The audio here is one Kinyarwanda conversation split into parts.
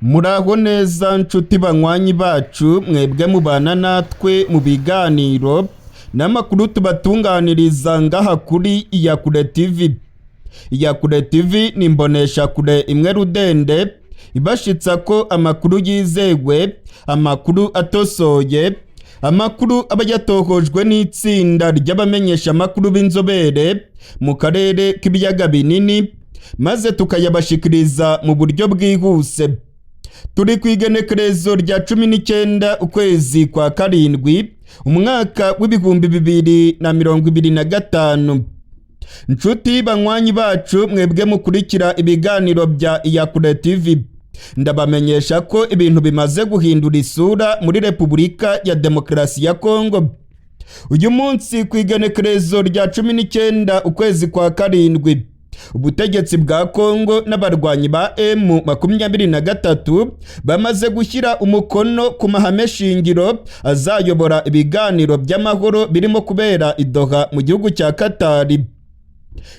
Muraho neza nshuti banywanyi bacu mwebwe mubana natwe mu biganiro n'amakuru tubatunganiriza ngaha kuri Iyakure TV. Iyakure TV ni imbonesha kure imwe rudende ibashitsa ko amakuru yizewe, amakuru atosoye, amakuru aba yatohojwe n'itsinda ry'abamenyesha amakuru b'inzobere mu karere k'ibiyaga binini, maze tukayabashikiriza mu buryo bwihuse. Turi kwigenekerezo rya 19 ukwezi kwa karindwi umwaka w'ibihumbi 2025. Nshuti banywanyi bacu mwebwe mukurikira ibiganiro bya Iyakure TV, ndabamenyesha ko ibintu bimaze guhindura isura muri Repubulika ya Demokarasi ya Kongo. Uyu munsi kwigenekerezo rya 19 ukwezi kwa karindwi ubutegetsi bwa Kongo n'abarwanyi ba M23 bamaze gushyira umukono ku mahame shingiro azayobora ibiganiro by'amahoro birimo kubera i Doha mu gihugu cya Katari.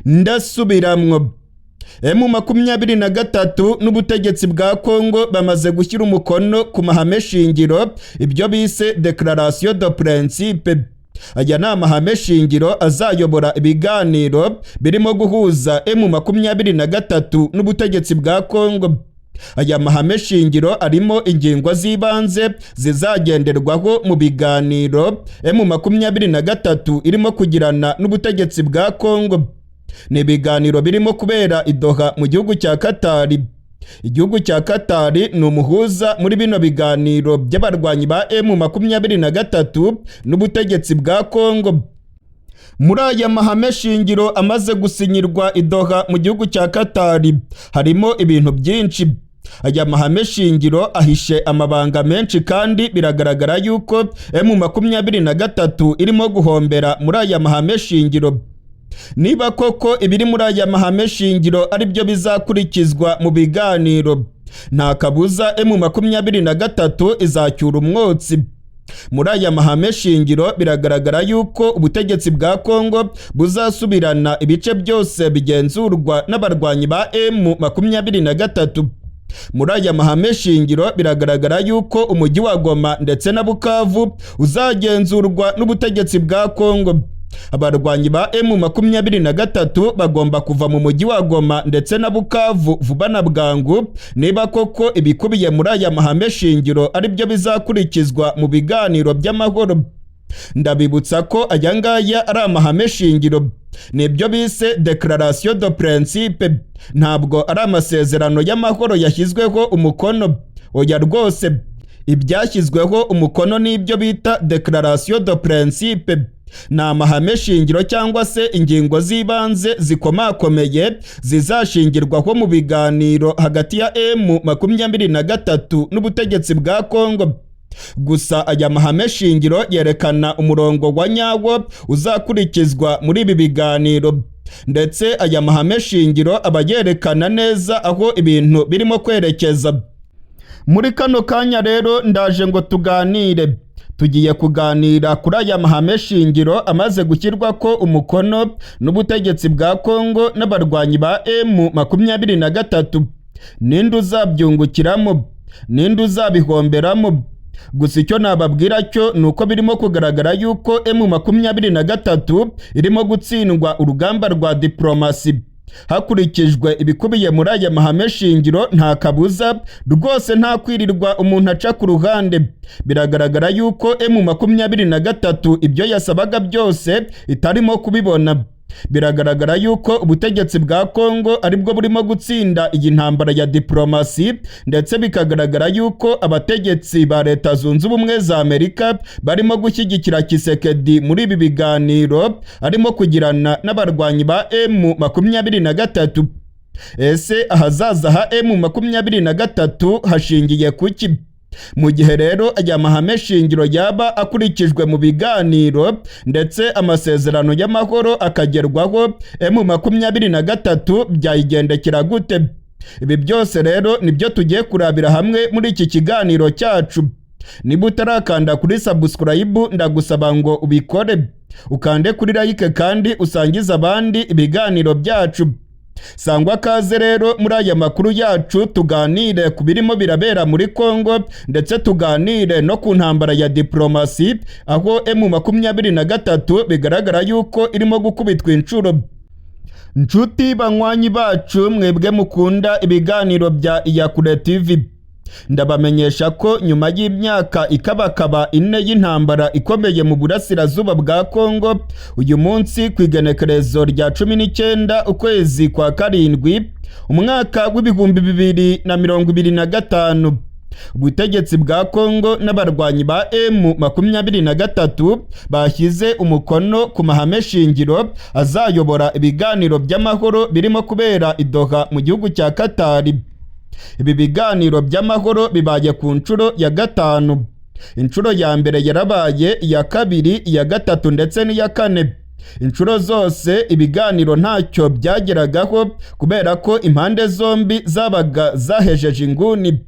Ndasubiramwo, M23 n'ubutegetsi bwa Kongo bamaze gushyira umukono ku mahame shingiro, ibyo bise Déclaration de Principe. Aya ni amahame shingiro azayobora ibiganiro birimo guhuza M23 n'ubutegetsi bwa Kongo. Aya mahame shingiro arimo ingingo z'ibanze zizagenderwaho mu biganiro M23 irimo kugirana n'ubutegetsi bwa Kongo. Ni ibiganiro birimo kubera i Doha mu gihugu cya Katari. Igihugu cya Katari ni umuhuza muri bino biganiro by'abarwanyi ba M23 n'ubutegetsi bwa Kongo. Muri aya mahame shingiro amaze gusinyirwa i Doha mu gihugu cya Katari harimo ibintu byinshi. Aya mahame shingiro ahishe amabanga menshi kandi biragaragara yuko M23 irimo guhombera muri aya mahame shingiro. Niba koko ibiri muri aya mahame shingiro ari byo bizakurikizwa mu biganiro, nta kabuza M23 izacyura umwotsi. Muri aya mahame shingiro biragaragara yuko ubutegetsi bwa Kongo buzasubirana ibice byose bigenzurwa n'abarwanyi ba M23. Muri aya mahame shingiro biragaragara yuko umujyi wa Goma ndetse na Bukavu uzagenzurwa n'ubutegetsi bwa Kongo. Abarwanyi ba M23 bagomba kuva mu mujyi wa Goma ndetse na Bukavu vuba na bwangu, niba koko ibikubiye muri aya mahame shingiro ari byo bizakurikizwa mu biganiro by'amahoro. Ndabibutsa ko aya ngaya ari amahame shingiro, nibyo bise Déclaration de Principe, ntabwo ari amasezerano y'amahoro yashyizweho umukono. Oya rwose, ibyashyizweho umukono n'ibyo bita Déclaration de Principe. Ni amahame shingiro cyangwa se ingingo z'ibanze zikomakomeye zizashingirwaho mu biganiro hagati ya M23 n'ubutegetsi bwa Kongo. Gusa aya mahame shingiro yerekana umurongo wa nyawo uzakurikizwa muri ibi biganiro, ndetse aya mahame shingiro aba yerekana neza aho ibintu birimo kwerekeza. Muri kano kanya rero ndaje ngo tuganire. Tugiye kuganira kuri aya mahame shingiro amaze gushyirwa ko umukono n'ubutegetsi bwa Kongo n'abarwanyi ba M23. Ninde uzabyungukiramo? Ninde uzabihomberamo? Gusa icyo nababwira cyo nuko birimo kugaragara yuko M23 irimo gutsindwa urugamba rwa diplomasi. Hakurikijwe ibikubiye muri aya mahame shingiro, nta kabuza rwose, nta kwirirwa umuntu aca ku ruhande. Biragaragara yuko M23 ibyo yasabaga byose itarimo kubibona. Biragaragara yuko ubutegetsi bwa Kongo aribwo burimo gutsinda iyi ntambara ya diplomasi, ndetse bikagaragara yuko abategetsi ba Leta Zunze Ubumwe za Amerika barimo gushyigikira Kisekedi muri ibi biganiro arimo kugirana n'abarwanyi ba M23. Ese ahazaza ha M23 hashingiye kuki? Mu gihe rero aya mahame shingiro yaba akurikijwe mu biganiro ndetse amasezerano y'amahoro akagerwaho, M23 byayigendekera gute? Ibi byose rero nibyo tugiye kurabira hamwe muri iki kiganiro cyacu. Niba utarakanda kuri subscribe ndagusaba ngo ubikore, ukande kuri like kandi usangize abandi ibiganiro byacu. Sangwa kaze rero muri aya makuru yacu tuganire ku birimo birabera muri Kongo ndetse tuganire no ku ntambara ya diplomasi aho M23 bigaragara yuko irimo gukubitwa inshuro. Nshuti banywanyi bacu mwebwe mukunda ibiganiro bya Iyakure TV, ndabamenyesha ko nyuma y'imyaka ikabakaba 4 y'intambara ikomeye mu burasirazuba bwa Kongo, uyu munsi ku igenekerezo rya 19 ukwezi kwa karindwi umwaka w'ibihumbi 2025, ubutegetsi bwa Kongo n'abarwanyi ba M23 bashyize umukono ku mahame shingiro azayobora ibiganiro by'amahoro birimo kubera i Doha mu gihugu cya Katari. Ibi biganiro by'amahoro bibaye ku nshuro ya 5. Inshuro ya mbere yarabaye, iya kabiri, iya gatatu ndetse n'iya 4. Inshuro zose ibiganiro ntacyo byageragaho kubera ko impande zombi zabaga zahejeje inguni.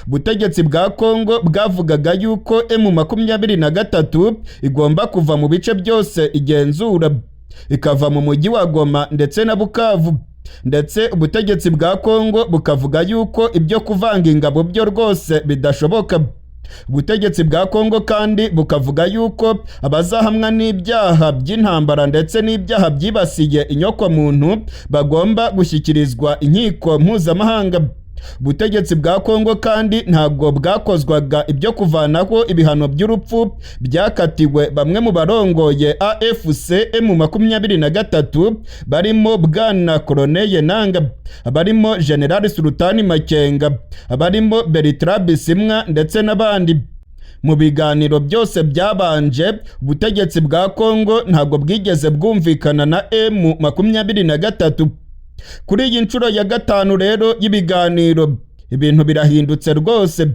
Ubutegetsi bwa Kongo bwavugaga yuko M23 igomba kuva mu bice byose igenzura, ikava mu mujyi wa Goma ndetse na Bukavu. Ndetse ubutegetsi bwa Kongo bukavuga yuko ibyo kuvanga ingabo byo rwose bidashoboka. Ubutegetsi bwa Kongo kandi bukavuga yuko abazahamwa n'ibyaha by'intambara ndetse n'ibyaha byibasiye inyoko muntu bagomba gushyikirizwa inkiko mpuzamahanga. Ubutegetsi bwa Kongo kandi ntabwo bwakozwaga ibyo kuvanaho ibihano by'urupfu byakatiwe bamwe mu barongoye AFC M23 barimo Bwana Colonel Nanga, barimo General Sultani Makenga, barimo Bertrand Bisimwa ndetse n'abandi. Mu biganiro byose byabanje, ubutegetsi bwa Kongo ntabwo bwigeze bwumvikana na M23. Kuri iyi nshuro ya 5 rero y'ibiganiro ibintu birahindutse rwose.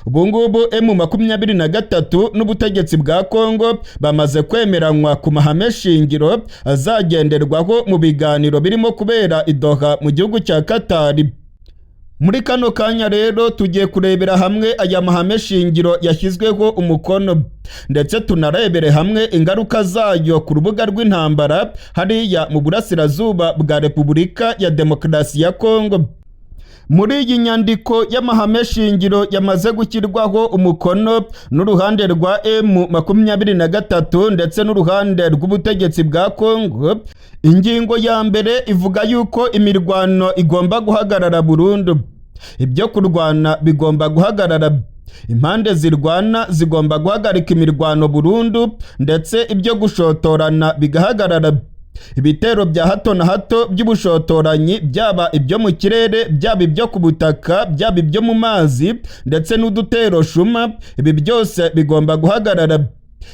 Ubu ngubu M23 n'ubutegetsi bwa Kongo bamaze kwemeranywa ku mahame shingiro azagenderwaho mu biganiro birimo kubera i Doha mu gihugu cya Katari. Muri kano kanya rero tugiye kurebera hamwe aya mahame shingiro yashyizweho umukono, ndetse tunarebere hamwe ingaruka zayo ku rubuga rw'intambara hariya mu burasirazuba bwa Repubulika ya Demokarasi ya Kongo. Muri iyi nyandiko y'amahame shingiro yamaze gushyirwaho umukono n'uruhande rwa M23 ndetse n'uruhande rw'ubutegetsi bwa Kongo, ingingo ya mbere ivuga yuko imirwano igomba guhagarara burundu. Ibyo kurwana bigomba guhagarara. Impande zirwana zigomba guhagarika imirwano burundu, ndetse ibyo gushotorana bigahagarara. Ibitero bya hato na hato by'ubushotoranyi, byaba ibyo mu kirere, byaba ibyo ku butaka, byaba ibyo mu mazi ndetse n'udutero shuma, ibi byose bigomba guhagarara.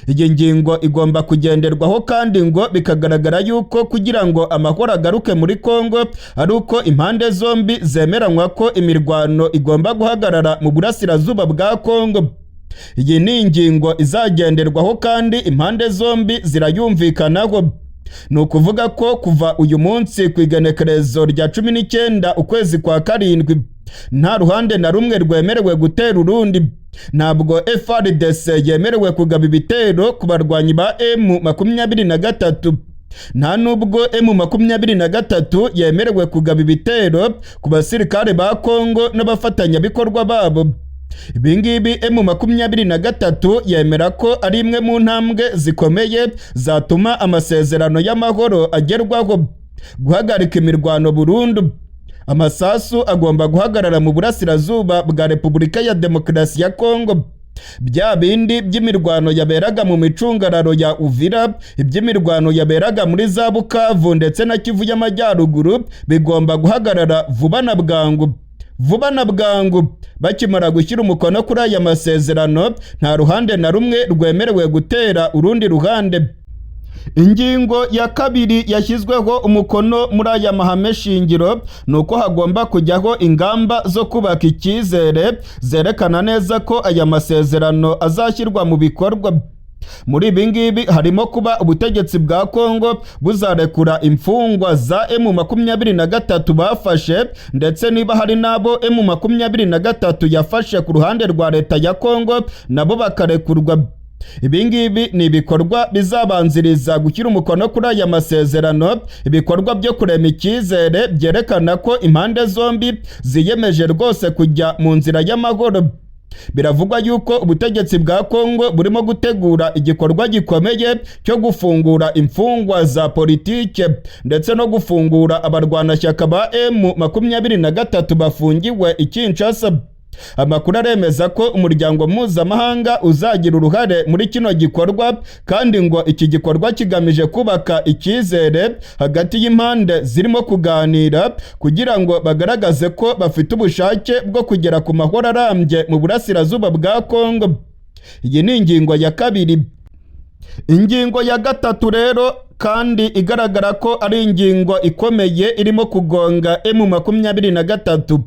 Iyi ngingo igomba kugenderwaho kandi ngo bikagaragara yuko kugira ngo amahoro agaruke muri Kongo ari uko impande zombi zemeranywa ko imirwano igomba guhagarara mu burasirazuba bwa Kongo. Iyi ni ingingo izagenderwaho kandi impande zombi zirayumvikanaho. Ni ukuvuga ko kuva uyu munsi ku igenekerezo rya 19 ukwezi kwa karindwi nta ruhande na rumwe rwemerewe gutera urundi. Ntabwo FARDC yemerewe kugaba ibitero ku barwanyi ba M23. Nta nubwo M23 yemerewe kugaba ibitero ku basirikare ba Kongo n'abafatanyabikorwa babo. Ibingibi M23 yemera ko ari imwe mu ntambwe zikomeye zatuma amasezerano y'amahoro agerwaho. Guhagarika imirwano burundu. Amasasu agomba guhagarara mu burasirazuba bwa Repubulika ya Demokarasi ya Kongo. Bya bindi by'imirwano yaberaga mu micungararo ya Uvira, iby'imirwano yaberaga muri za Bukavu ndetse na Kivu y'Amajyaruguru bigomba guhagarara vuba na bwangu. Vuba na bwangu. Bakimara gushyira umukono kuri aya masezerano, nta ruhande na rumwe rwemerewe gutera urundi ruhande. Ingingo ya kabiri yashyizweho umukono muri aya mahame shingiro nuko hagomba kujyaho ingamba zo kubaka icyizere zerekana neza ko aya masezerano azashyirwa mu bikorwa. Muri ibi ngibi harimo kuba ubutegetsi bwa Kongo buzarekura imfungwa za M23 bafashe, ndetse niba hari nabo M23 yafashe ku ruhande rwa leta ya Kongo nabo bakarekurwa. Ibingibi ni ibikorwa bizabanziriza gushyira umukono kuri aya masezerano, ibikorwa byo kurema icyizere byerekana ko impande zombi ziyemeje rwose kujya mu nzira y'amahoro. Biravugwa yuko ubutegetsi bwa Kongo burimo gutegura igikorwa gikomeye cyo gufungura imfungwa za politike ndetse no gufungura abarwanashyaka ba M23 bafungiwe i Kinshasa. Amakuru aremeza ko umuryango mpuzamahanga uzagira uruhare muri kino gikorwa, kandi ngo iki gikorwa kigamije kubaka icyizere hagati y'impande zirimo kuganira kugira ngo bagaragaze ko bafite ubushake bwo kugera ku mahoro arambye mu burasirazuba bwa Kongo. Iyi ni ingingo ya kabiri. Ingingo ya gatatu rero kandi igaragara ko ari ingingo ikomeye irimo kugonga M23.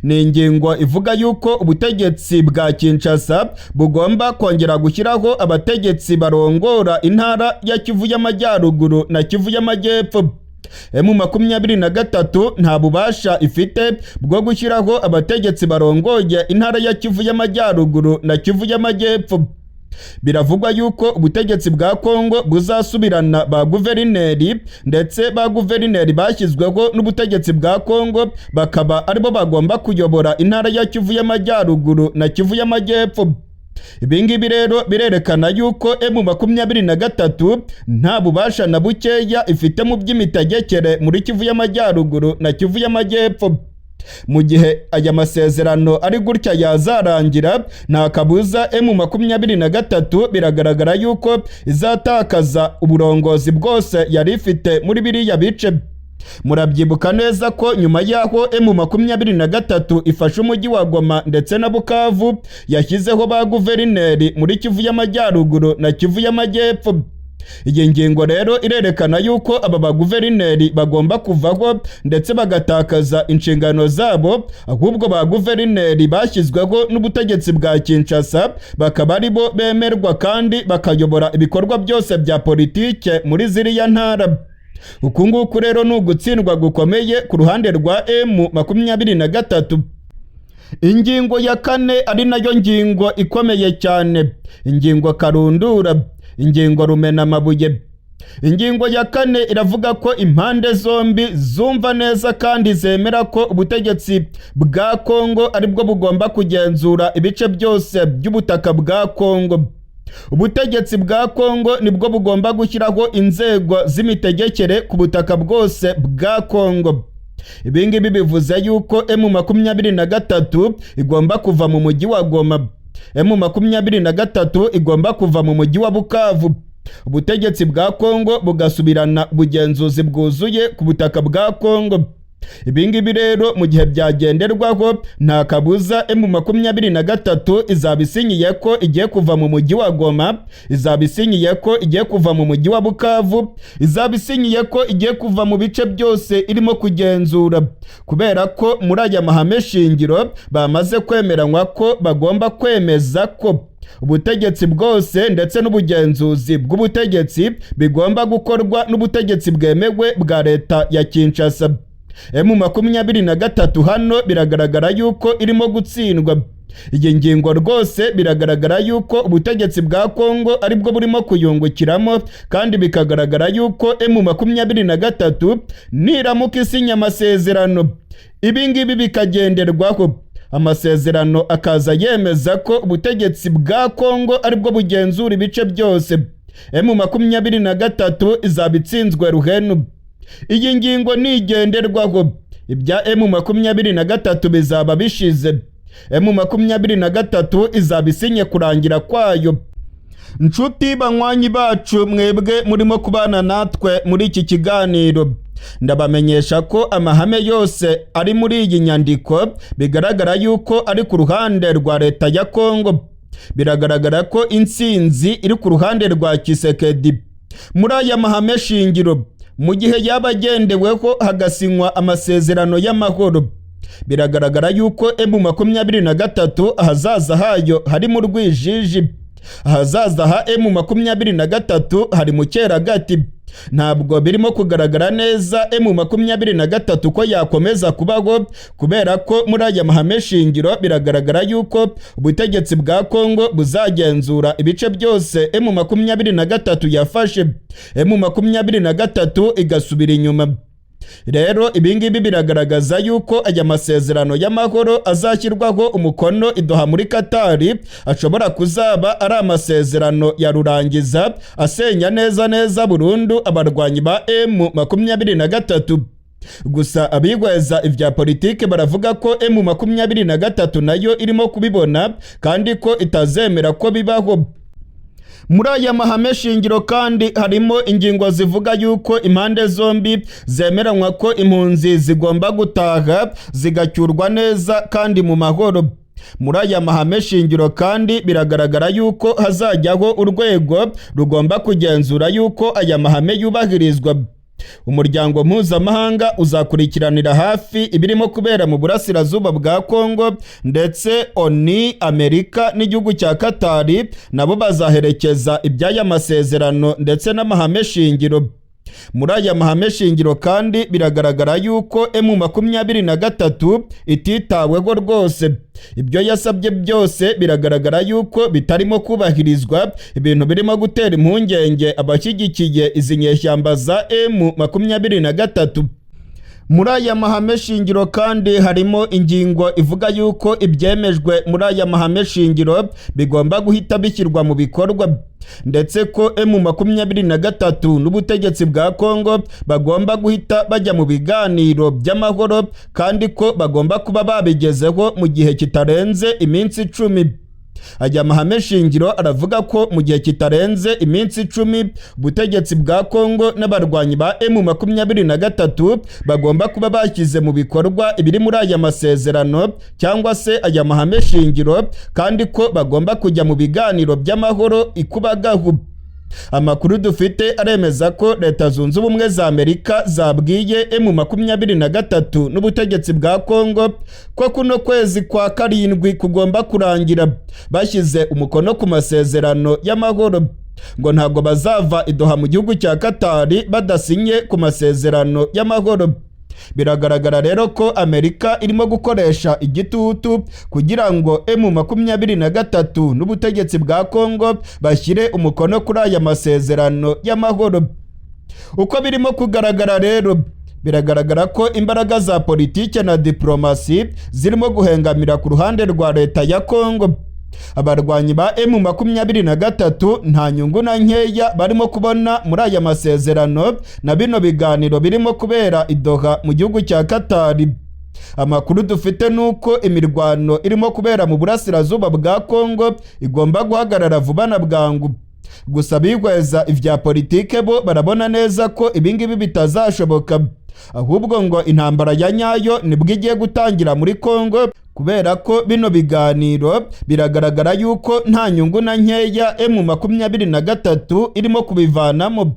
Ni ingingo ivuga yuko ubutegetsi bwa Kinshasa bugomba kongera gushyiraho abategetsi barongora intara ya Kivu y'Amajyaruguru na Kivu y'Amajyepfo. M23 nta bubasha ifite bwo gushyiraho abategetsi barongoye intara ya Kivu y'Amajyaruguru na Kivu y'Amajyepfo. Biravugwa yuko ubutegetsi bwa Kongo buzasubirana ba guverineri, ndetse ba guverineri bashyizweho n'ubutegetsi bwa Kongo bakaba aribo bagomba kuyobora intara ya Kivu y'Amajyaruguru na Kivu y'Amajyepfo. Ibingibi rero birerekana yuko M23 nta bubasha na bukeya ifite mu by'imitegekere muri Kivu y'Amajyaruguru na Kivu y'Amajyepfo. Mu gihe aya masezerano ari gutya yazarangira, nta kabuza M23 biragaragara yuko izatakaza uburongozi bwose yari ifite muri biriya bice. Murabyibuka neza ko nyuma yaho M23 ifashe umujyi wa Goma ndetse na Bukavu, yashyizeho ba guverineri muri Kivu y'Amajyaruguru na Kivu y'Amajyepfo. Iyi ngingo rero irerekana yuko aba baguverineri bagomba kuvaho ndetse bagatakaza inshingano zabo, ahubwo ba guverineri bashyizweho n'ubutegetsi bwa Kinshasa bakaba aribo bemerwa kandi bakayobora ibikorwa byose bya politike muri ziriya ntara. Uku nguku rero ni ugutsindwa gukomeye ku ruhande rwa M23. Ingingo ya kane ari nayo ngingo ikomeye cyane, ingingo karundura, ingingo rumenamabuye. Ingingo ya kane iravuga ko impande zombi zumva neza kandi zemera ko ubutegetsi bwa Kongo aribwo bugomba kugenzura ibice byose by'ubutaka bwa Kongo. Ubutegetsi bwa Kongo nibwo bugomba gushyiraho inzego z'imitegekere ku butaka bwose bwa Kongo. Ibingibi bivuze yuko M23 igomba kuva mu mujyi wa Goma, M23 igomba kuva mu mujyi wa Bukavu, ubutegetsi bwa Kongo bugasubirana ubugenzuzi bwuzuye ku butaka bwa Kongo. Ibingibi rero mu gihe byagenderwaho, nta kabuza M23 izabisinyiye ko igiye kuva mu mujyi wa Goma, izabisinyiye ko igiye kuva mu mujyi wa Bukavu, izabisinyiye ko igiye kuva mu bice byose irimo kugenzura, kubera ko muri aya mahame shingiro bamaze kwemeranywa ko bagomba kwemeza ko ubutegetsi bwose ndetse n'ubugenzuzi bw'ubutegetsi bigomba gukorwa n'ubutegetsi bwemewe bwa leta ya Kinshasa. M23 hano biragaragara yuko irimo gutsindwa. Iyi ngingo rwose biragaragara yuko ubutegetsi bwa Kongo aribwo burimo kuyungukiramo, kandi bikagaragara yuko M23 niramuka isinya amasezerano, ibingibi bikagenderwaho, amasezerano akaza yemeza ko ubutegetsi bwa Kongo aribwo bugenzura ibice byose, M23 izabitsinzwe ruhenu. Iyi ngingo nigenderwaho, ibya M23 bizaba bishize, M23 izabisinye kurangira kwayo. Nshuti banywanyi bacu, mwebwe murimo kubana natwe muri iki kiganiro, ndabamenyesha ko amahame yose ari muri iyi nyandiko bigaragara yuko ari ku ruhande rwa leta ya Kongo. Biragaragara ko intsinzi iri ku ruhande rwa Tshisekedi. Muri aya mahame shingiro, mu gihe yabagendeweho hagasinywa amasezerano y'amahoro, biragaragara yuko M23 ahazaza hayo hari mu rwijiji, ahazaza ha M23 hari mu cyeragati, ntabwo birimo kugaragara neza M23 ko yakomeza kubaho, kubera ko muri aya mahame shingiro biragaragara yuko ubutegetsi bwa Kongo buzagenzura ibice byose M23 yafashe, M23 igasubira inyuma. Rero ibingibi biragaragaza yuko aya masezerano y'amahoro azashyirwaho umukono idoha muri Katari ashobora kuzaba ari amasezerano ya rurangiza asenya neza burundu abarwanyi ba M23. Gusa abigweza ibya politike baravuga ko M23 nayo irimo kubibona kandi ko itazemera ko bibaho. Muri aya mahame shingiro kandi harimo ingingo zivuga yuko impande zombi zemeranywa ko impunzi zigomba gutaha zigacyurwa neza kandi mu mahoro. Muri aya mahame shingiro kandi biragaragara yuko hazajyaho urwego rugomba kugenzura yuko aya mahame yubahirizwa. Umuryango mpuzamahanga uzakurikiranira hafi ibirimo kubera mu burasirazuba bwa Kongo, ndetse ONU, Amerika n'igihugu cya Katari nabo bazaherekeza iby'aya masezerano ndetse n'amahame shingiro. Muri aya mahame shingiro kandi biragaragara yuko M23 ititaweho rwose. Ibyo yasabye byose biragaragara yuko bitarimo kubahirizwa, ibintu birimo gutera impungenge abashyigikiye izi nyeshyamba za M23. Muri aya mahame shingiro kandi harimo ingingo ivuga yuko ibyemejwe muri aya mahame shingiro bigomba guhita bishyirwa mu bikorwa, ndetse ko M23 n'ubutegetsi bwa Kongo bagomba guhita bajya mu biganiro by'amahoro kandi ko bagomba kuba babigezeho mu gihe kitarenze iminsi 10. Aya mahame shingiro aravuga ko mu gihe kitarenze iminsi 10 ubutegetsi bwa Kongo n'abarwanyi ba M23 bagomba kuba bashyize mu bikorwa ibiri muri aya masezerano cyangwa se aya mahame shingiro, kandi ko bagomba kujya mu biganiro by'amahoro ikubagahu. Amakuru dufite aremeza ko Leta Zunze Ubumwe za Amerika zabwiye M23 n'ubutegetsi bwa Kongo ko kuno kwezi kwa karindwi kugomba kurangira bashyize umukono ku masezerano y'amahoro, ngo ntabwo bazava idoha mu gihugu cya Katari badasinye ku masezerano y'amahoro. Biragaragara rero ko Amerika irimo gukoresha igitutu kugira ngo M23 n'ubutegetsi bwa Kongo bashyire umukono kuri aya masezerano y'amahoro. Uko birimo kugaragara rero, biragaragara ko imbaraga za politike na diplomasi zirimo guhengamira ku ruhande rwa leta ya Kongo. Abarwanyi ba M23 nta nyungu na nkeya barimo kubona muri aya masezerano na bino biganiro birimo kubera idoha mu gihugu cya Katari. Amakuru dufite nuko imirwano irimo kubera mu burasirazuba bwa Kongo igomba guhagarara vuba na bwangu. Gusa bigweza ivya politike bo barabona neza ko ibingibi bitazashoboka, ahubwo ngo intambara ya nyayo nibwo igiye gutangira muri Kongo, kubera ko bino biganiro biragaragara yuko nta nyungu na nkeya M23 irimo kubivanamo.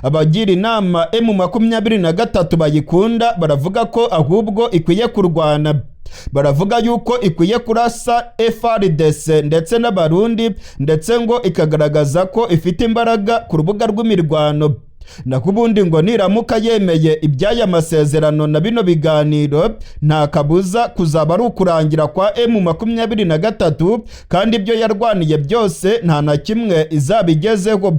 Abagira inama M23 bayikunda baravuga ko ahubwo ikwiye kurwana. Baravuga yuko ikwiye kurasa FARDC ndetse n'abarundi, ndetse ngo ikagaragaza ko ifite imbaraga ku rubuga rw'imirwano. Naho ubundi ngo niramuka yemeye iby'aya masezerano na bino biganiro, nta kabuza kuzaba ari ukurangira kwa M23 kandi ibyo yarwaniye byose nta na kimwe izabigezeho.